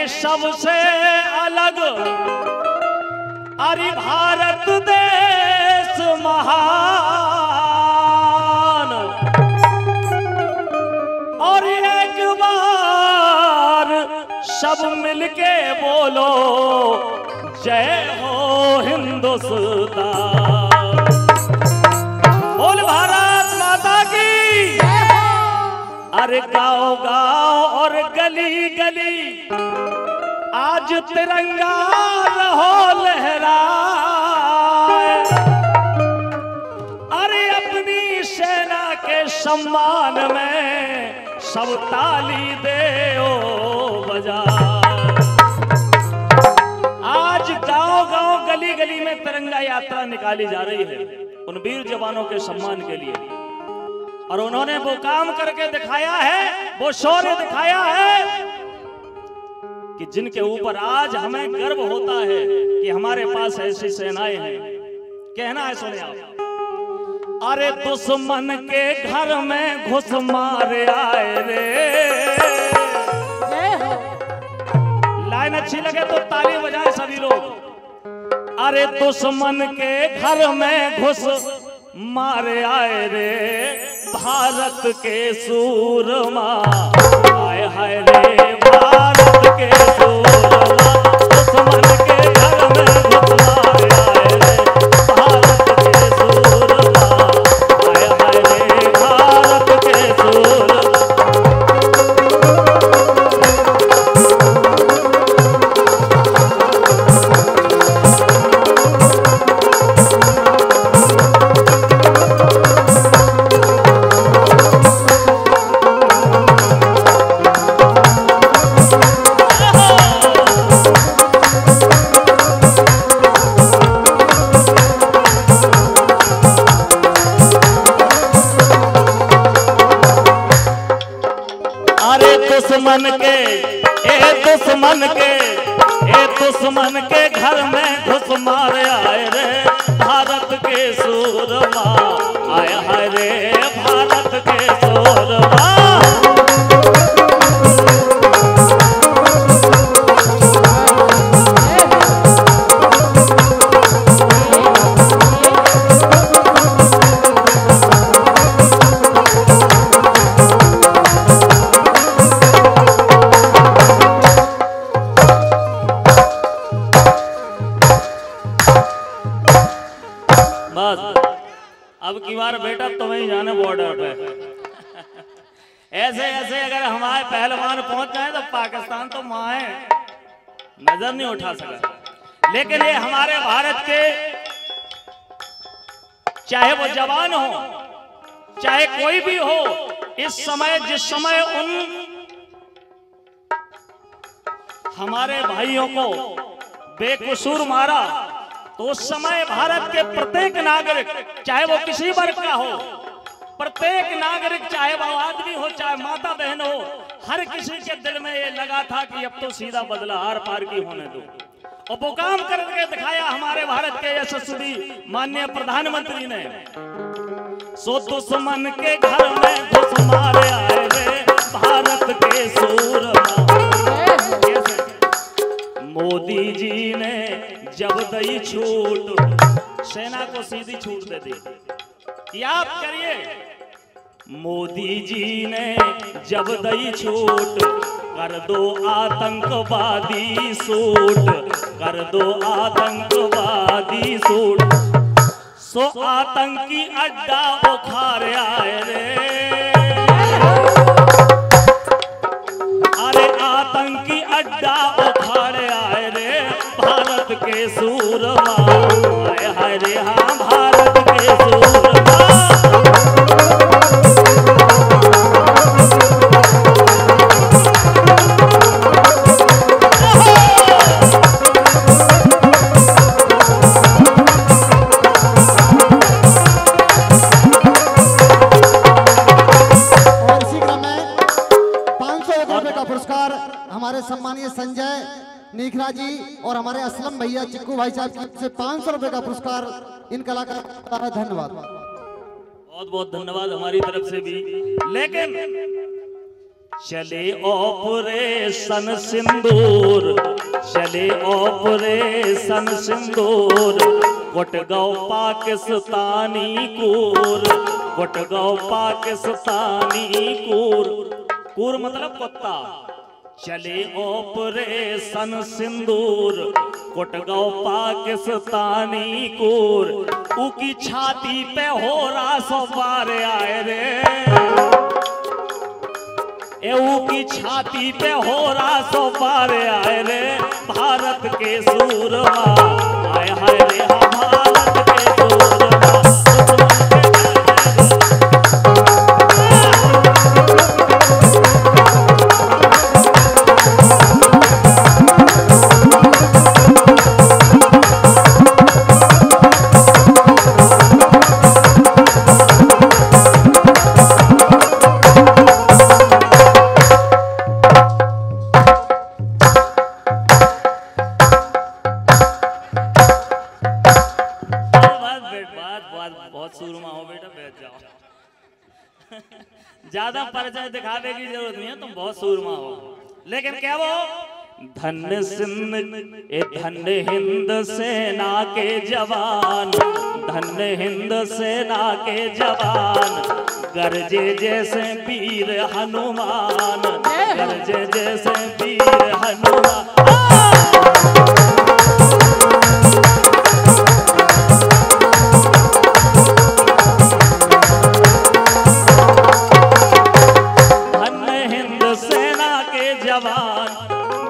सबसे अलग अरे भारत देश महान। और एक बार सब मिलके बोलो जय हो हिंदुस्तान। बोल भारत माता की। अरे गाँव गाँव और गली गली आज तिरंगा रहो लहराए। अरे अपनी सेना के सम्मान में सब ताली दे ओ बजा। आज गांव गांव गली गली में तिरंगा यात्रा निकाली जा रही है उन वीर जवानों के सम्मान के लिए। और उन्होंने वो काम करके दिखाया है, वो शौर्य दिखाया है कि जिनके ऊपर आज हमें गर्व होता है कि हमारे पास ऐसी सेनाएं हैं। कहना है, सुने आप। अरे दुश्मन के घर में घुस मारे आए रे। लाइन अच्छी लगे तो ताली बजाए सभी लोग। अरे दुश्मन के घर में घुस मारे आए रे भारत के सूरमा। आए हाय रे भारत के सूरमा। दुश्मन के घर में घुस मारे आए रे भारत के सूरमा। आए हाय रे भारत के सूरमा। दुश्मन के घर में घुस मारे आए रे भारत के सूरमा। आए हाय रे भारत के सूरमा। अब की बार बेटा तुम्हें ही जाने बॉर्डर पे। ऐसे ऐसे अगर हमारे पहलवान पहुंच जाए तो पाकिस्तान तो माए नजर नहीं उठा सका। लेकिन ये हमारे भारत के चाहे वो जवान हो चाहे कोई भी हो, इस समय जिस समय उन हमारे भाइयों को बेकसूर मारा तो उस समय भारत के प्रत्येक नागरिक चाहे वो किसी वर्ग का हो, प्रत्येक नागरिक चाहे वो आदमी हो चाहे माता बहन हो, हर किसी के दिल में ये लगा था कि अब तो सीधा बदला आर पार की होने दो। और वो काम करके दिखाया हमारे भारत के यशस्वी माननीय प्रधानमंत्री ने। सो दुश्मन के घर में घुस मारे आए रे भारत के सूरमा। मोदी जी ने जब दई छूट सेना को सीधी छूट दे दी कि आप करिए। मोदी जी ने जब दई छूट कर दो आतंकवादी सूट, कर दो आतंकवादी सूट। सो आतंकी अड्डा उखाड़ आए रे। अरे आतंकी अड्डा उखाड़ आए रे भारत के सूरमा। हाय हाय रे हाँ भारत के सूरमा। हमारे सम्मानीय संजय नीखरा जी और हमारे असलम भैया चिक्कू भाई साहब से 500 रुपए का पुरस्कार इन कलाकारों का धन्यवाद। बहुत बहुत धन्यवाद हमारी तरफ से भी। लेकिन चले ऑपरेशन सिंदूर, चले ऑपरेशन सिंदूर, गुटगांव पाकिस्तानी कूर, गुटगांव पाकिस्तानी कूर, कूर मतलब कुत्ता। चले ऑपरेशन सिंदूर, गुटगांव पाकिस्तानी कूर, उकी छाती पे हो रहा सवार आए रे, की छाती पे हो रहा सवार आए रे, भारत के सूरमा आए हाय रे, हाँ भारत के सूरमा। ज्यादा परिचय दिखावे की जरूरत नहीं है, तुम बहुत सूरमा हो। लेकिन क्या वो धन्य सिंध ए धन्य हिंद सेना के जवान, धन्य हिंद सेना के जवान, गरजे जैसे वीर हनुमान, गरजे जैसे वीर हनुमान।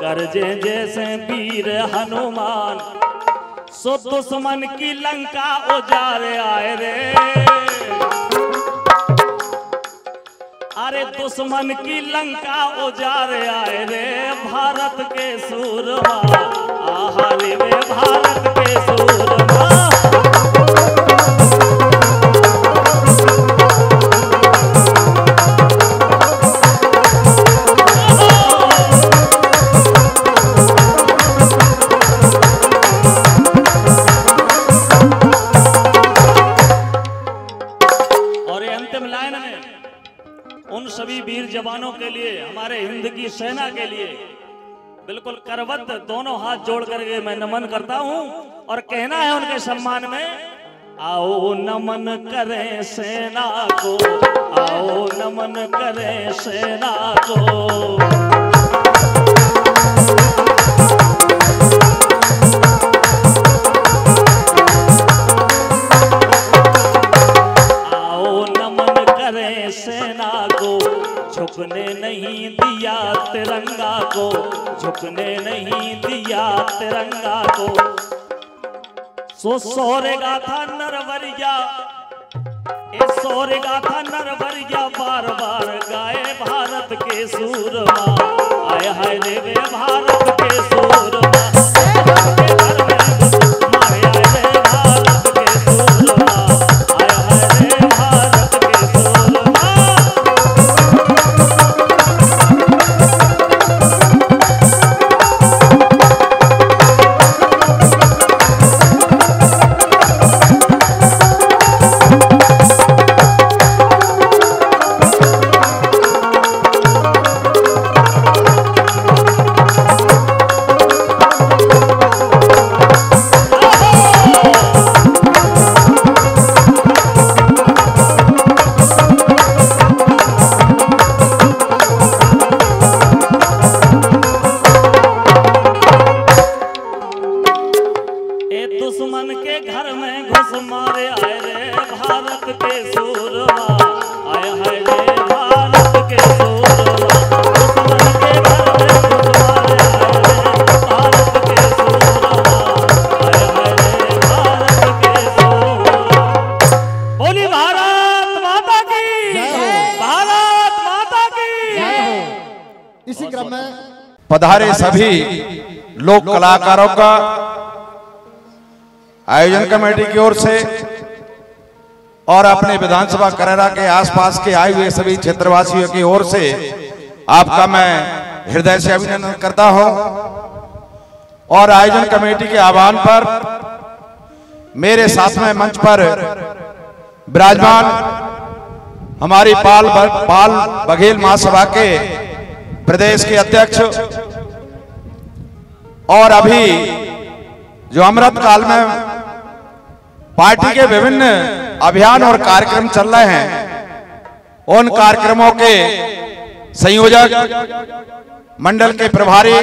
गरजे जैसे वीर हनुमान, सो दुश्मन की लंका उजारे आए रे, अरे दुश्मन की लंका उजारे आए रे, भारत के सूरमा आहा रे वे भारत के सूरमा। सभी वीर जवानों के लिए, हमारे हिंद की सेना के लिए बिल्कुल करबद्ध दोनों हाथ जोड़ करके मैं नमन करता हूं, और कहना है उनके सम्मान में, आओ नमन करें सेना को, आओ नमन करें सेना को। सेना को झुकने नहीं दिया तिरंगा को, झुकने नहीं दिया तिरंगा को। सो सोरेगा था नरवरिया, ए सोरेगा था नरवरिया, बार बार गाए भारत के सूरमा आए हाय रे वे भारत के सूरमा। पधारे सभी लोक कलाकारों का आयोजन कमेटी की ओर से और अपने विधानसभा करैरा के आसपास के आए हुए सभी क्षेत्रवासियों की ओर से आपका मैं हृदय से अभिनंदन करता हूं। और आयोजन कमेटी के आह्वान पर मेरे साथ में मंच पर विराजमान हमारी पाल बघेल महासभा के प्रदेश के अध्यक्ष और अभी जो अमृत काल में पार्टी के विभिन्न अभियान और कार्यक्रम चल रहे हैं, उन कार्यक्रमों के संयोजक मंडल के प्रभारी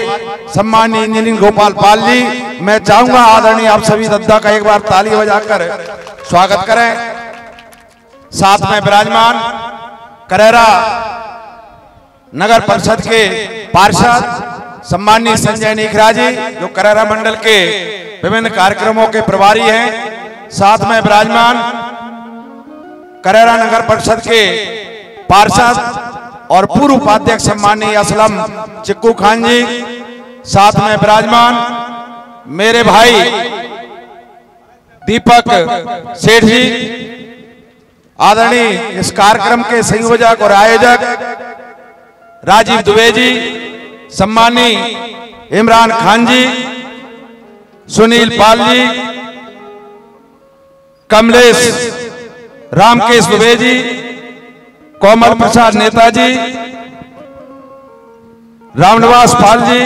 सम्माननीय इंजीनियर गोपाल पाल जी, मैं चाहूंगा आदरणीय आप सभी दद्दा का एक बार ताली बजाकर स्वागत करें। साथ में विराजमान करेरा नगर परिषद के पार्षद सम्माननीय संजय नीखरा जी, जो करेरा मंडल के विभिन्न कार्यक्रमों के प्रभारी हैं। साथ में विराजमान करेरा नगर परिषद के पार्षद और पूर्व उपाध्यक्ष सम्माननीय असलम चिक्कू खान जी। साथ में विराजमान मेरे भाई दीपक सेठ जी, आदरणीय इस कार्यक्रम के संयोजक और आयोजक राजीव दुबे जी, सम्माननीय इमरान खान जी, सुनील पाल जी, कमलेश रामकेश दुबे जी, कोमल प्रसाद नेताजी, रामनिवास पाल जी,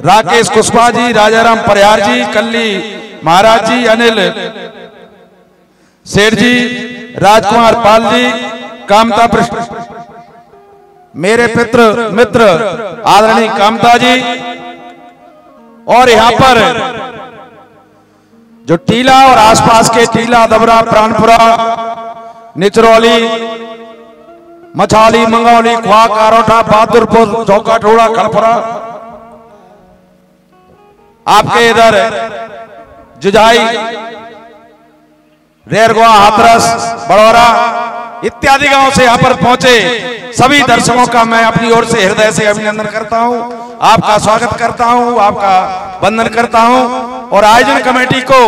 राकेश कुशवाहा जी, राजाराम परिहार जी, कल्ली महाराज जी, अनिल सेठ जी, राजकुमार पाल जी, कामता मेरे मित्र आदरणीय कामता जी, और यहाँ पर जो टीला और आसपास के टीला, दबरा, प्राणपुरा, निचरौली, मछाली, मंगौली, ख्वा, कारोटा, बहादुरपुर, चौका टोड़ा, खड़पुरा, आपके इधर जुजाई, रेरगोआ, हाथरस, बड़ौरा इत्यादि गांव से यहाँ पर पहुंचे सभी दर्शकों का मैं अपनी ओर से हृदय से अभिनंदन करता हूं, आपका स्वागत करता हूं, आपका वंदन करता हूं और आयोजन कमेटी को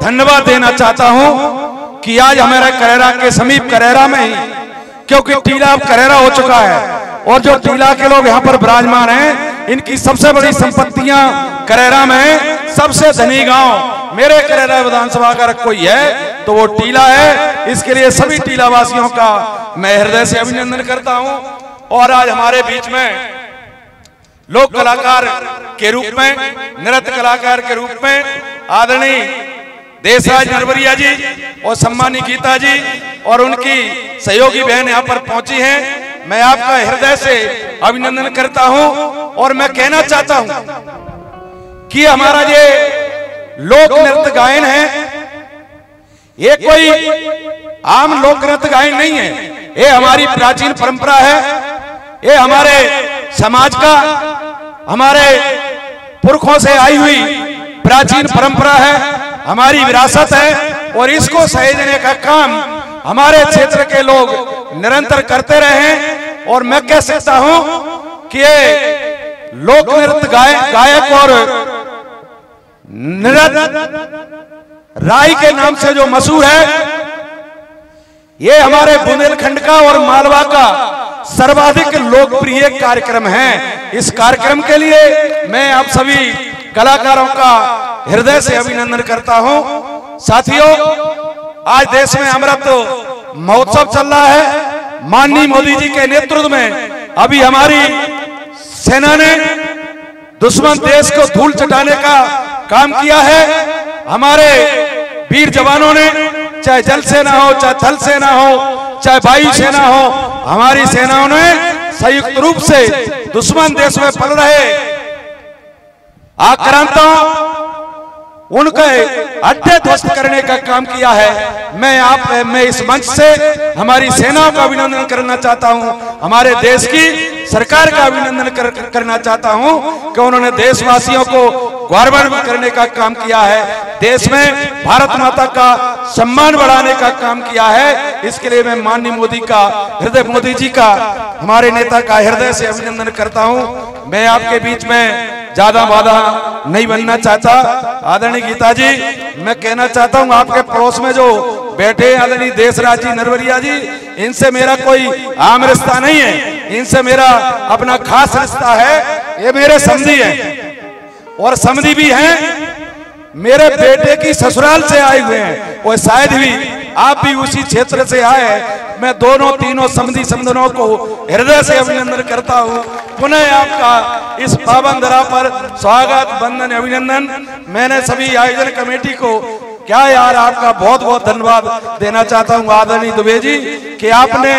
धन्यवाद देना चाहता हूं कि आज हमारे करेरा के समीप करेरा में ही, क्योंकि टीला अब करेरा हो चुका है और जो टीला के लोग यहाँ पर विराजमान हैं, इनकी सबसे बड़ी संपत्तियां करेरा में, सबसे धनी गांव मेरे करेरा विधानसभा का कोई है तो वो टीला है। इसके लिए सभी टीला वासियों का मैं हृदय से अभिनंदन करता हूं। और आज हमारे बीच में लोक कलाकार के रूप में, नृत्य कलाकार के रूप में आदरणीय देशराज नरवरिया जी और सम्मानी गीता जी और उनकी सहयोगी बहन यहाँ पर पहुंची हैं। मैं आपका हृदय से अभिनंदन करता हूं और मैं कहना चाहता हूं कि हमारा ये लोक नृत्य गायन है, ये कोई आम लोक नृत्य गायन नहीं है, ये हमारी प्राचीन परंपरा है, ये हमारे समाज का, हमारे पुरखों से आई हुई प्राचीन परंपरा है, हमारी विरासत है और इसको सहेजने का काम हमारे क्षेत्र के लोग निरंतर करते रहे हैं। और मैं कह सकता हूं कि ये लोक नृत्य गायक और नृत्य राई के नाम से जो मशहूर है, ये हमारे बुंदेलखंड का और मालवा का सर्वाधिक लोकप्रिय कार्यक्रम है। इस कार्यक्रम के लिए मैं आप सभी कलाकारों का हृदय से अभिनंदन करता हूं। साथियों, आज देश में अमृत महोत्सव चल रहा है। माननीय मोदी जी के नेतृत्व में अभी हमारी सेना ने दुश्मन देश को धूल चटाने का काम किया है। हमारे वीर जवानों ने, चाहे जल सेना हो, चाहे थल सेना हो, चाहे वायु सेना हो, हमारी सेनाओं ने संयुक्त रूप से दुश्मन देश में पल रहे आक्रांताओं, उनके अड्डे ध्वस्त करने का काम किया है। मैं इस मंच से हमारी सेनाओं का अभिनंदन करना चाहता हूं, हमारे देश की सरकार का अभिनंदन करना चाहता हूं कि उन्होंने देशवासियों को गौरवान्वित करने का काम किया है, देश में भारत माता का सम्मान बढ़ाने का काम किया है। इसके लिए मैं माननीय मोदी जी का, हमारे नेता का हृदय से अभिनंदन करता हूं। मैं आपके बीच में ज्यादा वादा नहीं बनना चाहता। आदरणीय गीता जी, मैं कहना चाहता हूं आपके पड़ोस में जो बैठे आदरणीय देशराज जी नरवरिया जी, इनसे मेरा कोई आम रिश्ता नहीं है, इनसे मेरा अपना खास रिश्ता है। ये मेरे समधी हैं और समधी भी हैं, मेरे बेटे की ससुराल से आए हुए हैं, वो शायद भी आप भी उसी क्षेत्र से आए हैं। मैं दोनों तीनों समधी समधनों को हृदय से अभिनंदन करता हूँ। पुनः आपका इस पावन धरा पर स्वागत, वंदन, अभिनंदन। मैंने सभी आयोजन कमेटी को क्या यार आपका बहुत बहुत धन्यवाद देना चाहता हूँ आदरणीय दुबे जी, कि आपने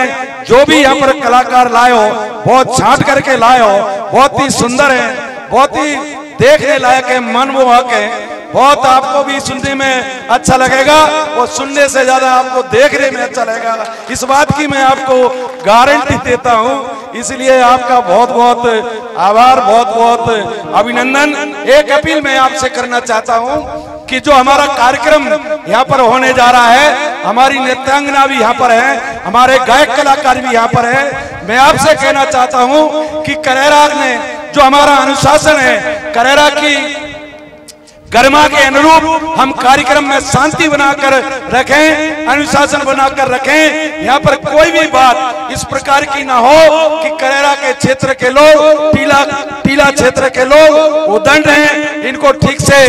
जो भी यहाँ पर कलाकार लाए हो बहुत छांट करके लाए हो, बहुत ही सुंदर है, बहुत ही देखने लायक है, मनमोहक है। बहुत आपको भी सुनने में अच्छा लगेगा और सुनने से ज्यादा आपको देखने में अच्छा लगेगा, इस बात की मैं आपको गारंटी देता हूं। इसलिए आपका बहुत बहुत आभार, बहुत बहुत अभिनंदन। एक अपील मैं आपसे करना चाहता हूं कि जो हमारा कार्यक्रम यहाँ पर होने जा रहा है, हमारी नृत्यांगना भी यहाँ पर है, हमारे गायक कलाकार भी यहाँ पर है। मैं आपसे कहना चाहता हूँ कि करेरा ने जो हमारा अनुशासन है, करेरा की गरिमा के अनुरूप हम कार्यक्रम में शांति बनाकर रखें, अनुशासन बनाकर रखें। यहाँ पर कोई भी बात इस प्रकार की ना हो कि करेरा के क्षेत्र के लोग, टीला क्षेत्र के लोग उदंड हैं, इनको ठीक से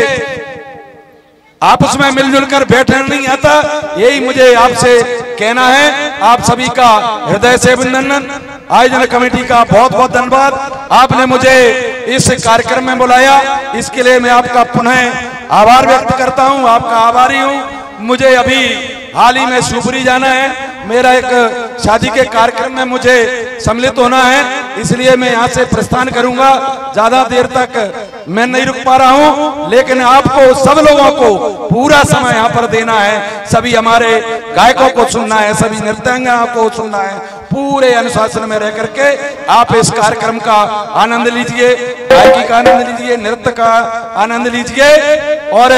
आपस में मिलजुल कर बैठना नहीं आता। यही मुझे आपसे कहना है। आप सभी का हृदय से अभिनंदन। आयोजन कमेटी का बहुत बहुत धन्यवाद। आपने मुझे इस कार्यक्रम में बुलाया, इसके लिए मैं आपका पुनः आभार व्यक्त करता हूं, आपका आभारी हूं। मुझे अभी हाल ही में शिवपुरी जाना है, मेरा एक शादी के कार्यक्रम में मुझे सम्मिलित होना है, इसलिए मैं यहाँ से प्रस्थान करूंगा। ज्यादा देर तक मैं नहीं रुक पा रहा हूँ, लेकिन आपको सब लोगों को पूरा समय यहाँ पर देना है। सभी हमारे गायकों को सुनना है, सभी नृत्यांगनाओं को सुनना है। पूरे अनुशासन में रह करके आप इस कार्यक्रम का आनंद लीजिए, गायकी का आनंद लीजिए, नृत्य का आनंद लीजिए और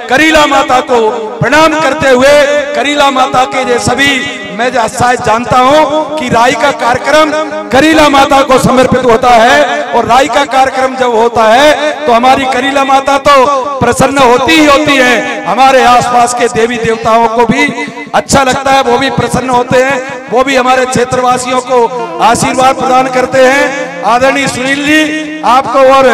करीला माता को प्रणाम करते हुए, करीला माता के ये सभी, मैं शायद जानता हूं कि राई का कार्यक्रम करीला माता को समर्पित होता है, और राई का कार्यक्रम जब होता है तो हमारी करीला माता तो प्रसन्न होती ही होती है। हमारे आसपास के देवी देवताओं को भी अच्छा लगता है, वो भी प्रसन्न होते हैं, वो भी हमारे क्षेत्रवासियों को आशीर्वाद प्रदान करते हैं। आदरणीय सुनील जी आपको और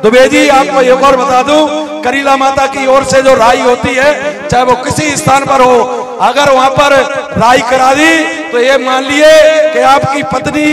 दुबे जी आपको एक और बता दूं, करीला माता की ओर से जो राई होती है, चाहे वो किसी स्थान पर हो, अगर वहां पर राई करा दी तो ये मान लिए कि आपकी पत्नी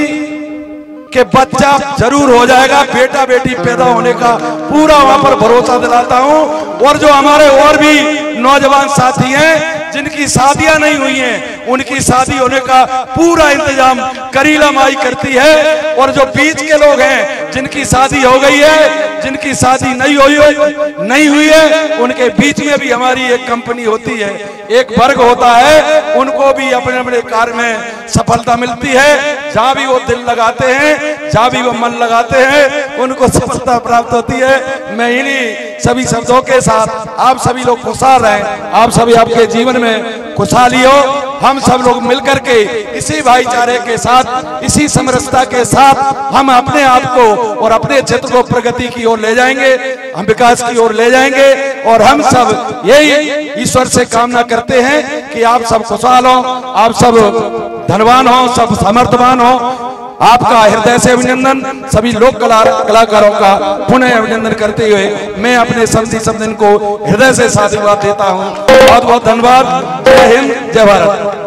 के बच्चा जरूर हो जाएगा, बेटा बेटी पैदा होने का पूरा वहां पर भरोसा दिलाता हूं। और जो हमारे और भी नौजवान साथी हैं जिनकी शादियां नहीं हुई हैं, उनकी शादी होने का पूरा इंतजाम करीला माई करती है। और जो बीच के लोग हैं जिनकी शादी हो गई है, जिनकी शादी नहीं हुई है, उनके बीच में भी हमारी एक कंपनी होती है, एक वर्ग होता है, उनको भी अपने अपने कार्य में सफलता मिलती है। जहां भी वो दिल लगाते हैं, जहां भी वो मन लगाते हैं, उनको सफलता प्राप्त होती है। मैं इन्हीं सभी शब्दों के साथ आप सभी लोग खुशहाल रहें, आप सभी आपके जीवन में खुशहाली हो। हम सब लोग मिलकर के इसी भाईचारे के साथ, इसी समरसता के साथ हम अपने आप को और अपने क्षेत्र को प्रगति की ओर ले जाएंगे, हम विकास की ओर ले जाएंगे। और हम सब यही ईश्वर से कामना करते हैं कि आप सब खुशहाल हो, आप सब धनवान हो, सब समर्थवान हो। आपका हृदय से अभिनंदन। सभी लोक कलाकारों का पुनः अभिनंदन करते हुए मैं अपने समधी समधन को हृदय से साधुवाद देता हूँ। बहुत बहुत धन्यवाद। जय हिंद, जय भारत।